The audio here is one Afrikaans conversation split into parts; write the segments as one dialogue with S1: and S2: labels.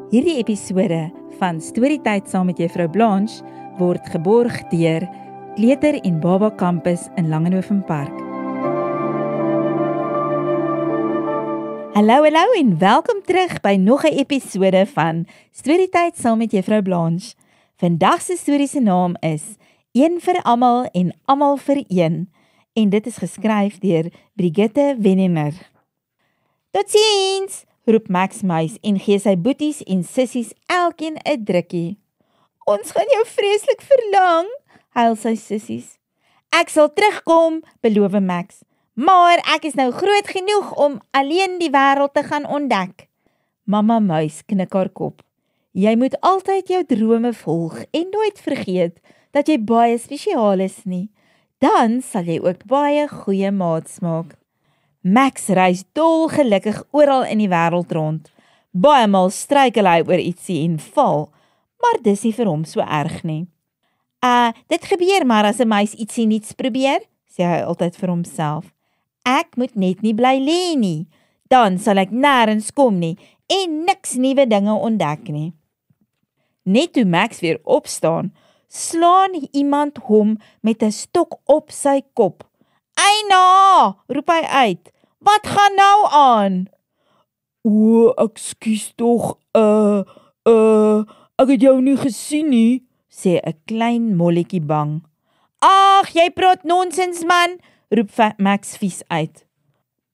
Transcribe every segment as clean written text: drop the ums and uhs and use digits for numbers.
S1: Hierdie episode van Storytyd saam met Juffrou Blanche word geborg deur Kleuter en Baba Campus in Langenhoven Park. Hallo en welkom terug by nog 'n episode van Storytyd saam met Juffrou Blanche. Vandag se storie se naam is Een vir almal en almal vir een en dit is geskryf deur Brigitte Wennemer. Totsiens! Roep Max Muis en gee sy boeties en sissies elkeen 'n drukkie. Ons gaan jou vreeslik verlang, huil sy sissies. Ek sal terugkom, beloof Max, maar ek is nou groot genoeg om alleen die wêreld te gaan ontdek. Mamma Muis knik haar kop. Jy moet altyd jou drome volg en nooit vergeet dat jy baie spesiaal is nie. Dan sal jy ook baie goeie maats maak. Max reis dolgelukkig oral in die wêreld rond. Baie maal struikel hy oor ietsie en val, maar dis nie vir hom so erg nie. Dit gebeur maar as 'n mens ietsie nuuts probeer, sê hy altyd vir homself. Ek moet net nie bly lê nie, dan sal ek nêrens kom nie en niks nuwe dinge ontdek nie. Net toe Max weer opstaan, slaan iemand hom met 'n stok op sy kop. Eina, roep hy uit. Wat gaan nou aan? Ekskuus tog, ek het jou nie gesien nie, sê 'n klein molletjie bang. Ag, jy praat nonsens man, roep Max vies uit.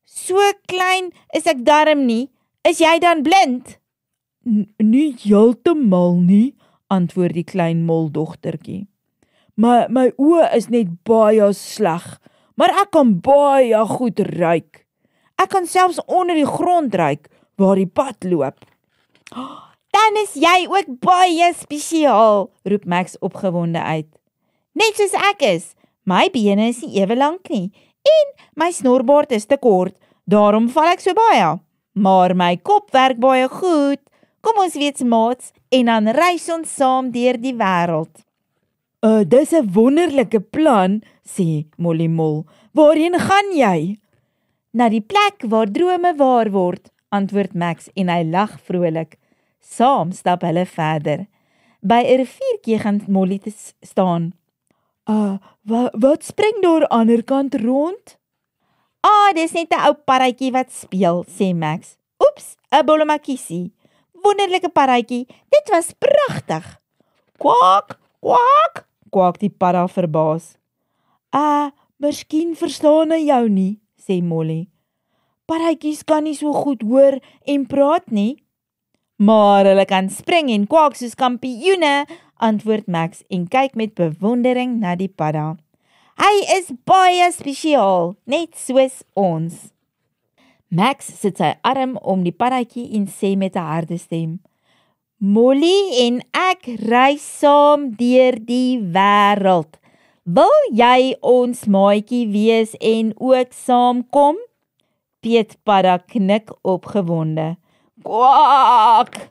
S1: So klein is ek darm nie, is jy dan blind? Nie heeltemal nie, antwoord die klein moldogtertjie. My oë is net baie sleg, maar ek kan baie goed ruik. Ek kan selfs onder die grond ruik, waar die pad loop. Dan is jy ook baie spesiaal, roep Max opgewonde uit. Net soos ek is, my bene is nie ewe lank nie, en my snorbaard is te kort, daarom val ek so baie. Maar my kop werk baie goed, kom ons wees maats, en dan reis ons saam deur die wêreld. Dis 'n wonderlike plan, sê Molly Mol. Waarheen gaan jy? Na die plek waar drome waar word, antwoord Max en hy lag vrolik. Saam stap hulle verder. By 'n riviertjie gaan Molly te staan. Wat spring daar aan die ander kant rond? Dis net 'n ou parretjie wat speel, sê Max. Oeps, 'n bollemakiesie. Wonderlike parretjie, dit was pragtig. Kwak, kwak, kwak die padda verbaas. Miskien verstaan hy jou nie, sê Molly. Parretjies kan nie so goed hoor en praat nie. Maar hulle kan spring en kwak soos kampioene, antwoord Max en kyk met bewondering na die padda. Hy is baie spesiaal, net soos ons. Max sit sy arm om die paddatjie en sê met 'n harde stem. Molly en ek reis saam deur die wêreld. Wil jy ons maatjie wees en ook saamkom? Piet Padda knik opgewonde. Kwak!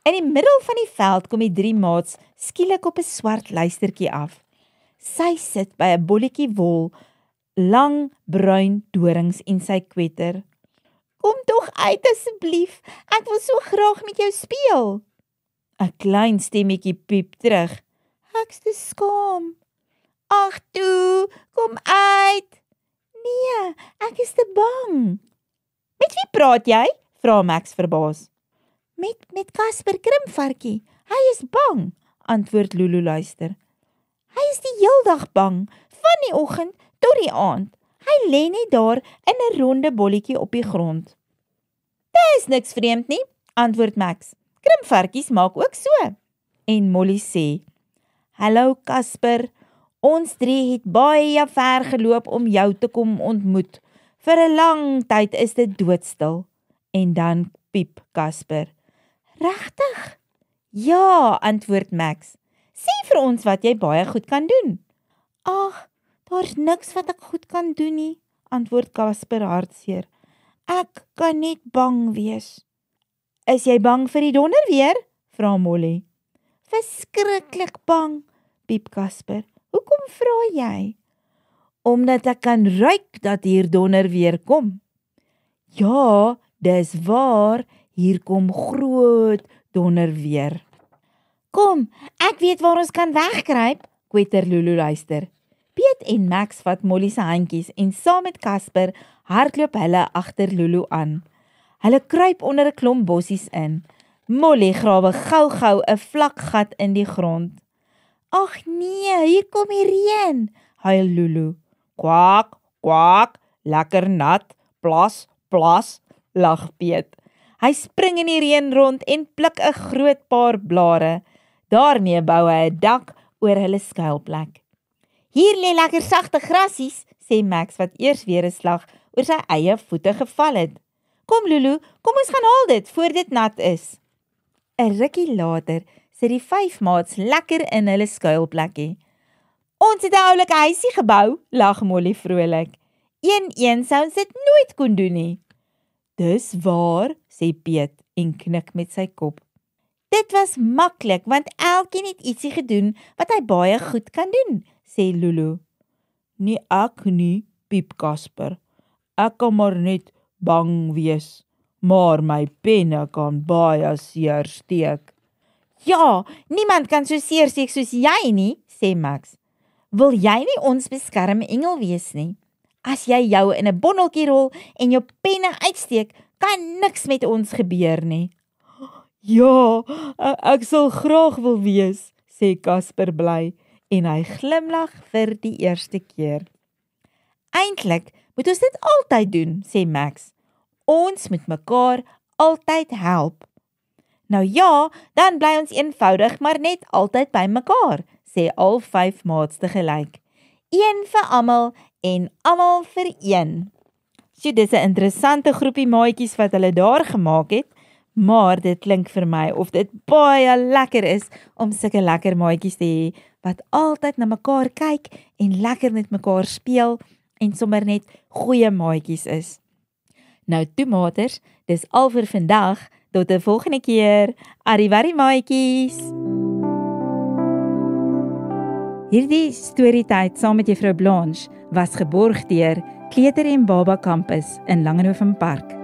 S1: In die middel van die veld kom die 3 maats skielik op 'n swart luistertjie af. Sy sit by 'n bolletjie wol, lang bruin dorings en sy kwetter. Kom tog uit asseblief, ek wil so graag met jou speel. 'n klein stemmetjie piep terug. Ek's te skaam. Ag toe, kom uit. Nee, ek is te bang. Met wie praat jy? Vra Max verbaas. Met Casper Krimvarkie. Hy is bang, antwoord Lulu luister. Hy is die heeldag bang, van die oggend tot die aand. Hy lê net daar in 'n ronde bolletjie op die grond. Dis niks vreemd nie, antwoord Max. Krimvarkies maak ook so. En Molly sê, Hallo Casper, ons 3 het baie ver geloop om jou te kom ontmoet. Vir 'n lang tyd is dit doodstil. En dan piep Casper. Regtig? Ja, antwoord Max. Sê vir ons wat jy baie goed kan doen. Ag, daar's niks wat ek goed kan doen nie, antwoord Casper hartseer. Ek kan net bang wees. Is jy bang vir die donderweer? Vra Molly. Verskriklik bang, piep Casper. Hoekom vra jy? Omdat ek kan ruik dat hier donderweer kom. Ja, dis waar, hier kom groot donder weer. Kom, ek weet waar ons kan wegkruip, kwetter Lulu luister. Piet en Max vat Molly se handjies en saam met Casper hardloop hulle agter Lulu aan. Hulle kruip onder 'n klomp bossies in. Molly grawe gou-gou 'n vlak gat in die grond. Ag nee, hier kom die reën, huil Lulu. Kwak, kwak, lekker nat, plas, plas, lag Piet. Hy spring in die reën rond en pluk 'n groot paar blare. Daarmee bou hy 'n dak oor hulle skuilplek. Hier lê lekker sagte grasies, sê Max wat eers weer 'n slag oor sy eie voete geval het. Kom Lulu, kom ons gaan haal dit voor dit nat is. 'n Rukkie later sit die 5 maats lekker in hulle skuilplekkie. Ons het 'n oulike huisie gebou, lag Molly vrolik. Een sou ons dit nooit kon doen nie. Dis waar, sê Piet en knik met sy kop. Dit was maklik, want elkeen het ietsie gedoen wat hy baie goed kan doen, sê Lulu. Nie ek nie, piep Casper. Ek kan maar net bang wees, maar my penne kan baie seer steek. Ja, niemand kan so seer steek soos jy nie, sê Max. Wil jy nie ons beskermengel wees nie? As jy jou in 'n bondeltjie rol en jou penne uitsteek, kan niks met ons gebeur nie. Ja, ek sal graag wil wees, sê Casper bly en hy glimlag vir die eerste keer. Eintlik moet ons dit altyd doen, sê Max. Ons moet mekaar altyd help. Nou ja, dan bly ons eenvoudig maar net altyd by mekaar, sê al 5 maats tegelyk. Een vir almal en almal vir een. So dis 'n interessante groepie maatjies wat hulle daar gemaak het, maar dit klink vir my of dit baie lekker is om sulke lekker maatjies te hê wat altyd na mekaar kyk en lekker met mekaar speel en sommer net goeie maatjies is. Nou toe maters, dis al vir vandag, tot 'n volgende keer. Arrivederci maatjies. Hierdie storietyd saam met Juffrou Blanche was geborg deur Kleuter en Baba Kampus in Langehoven Park.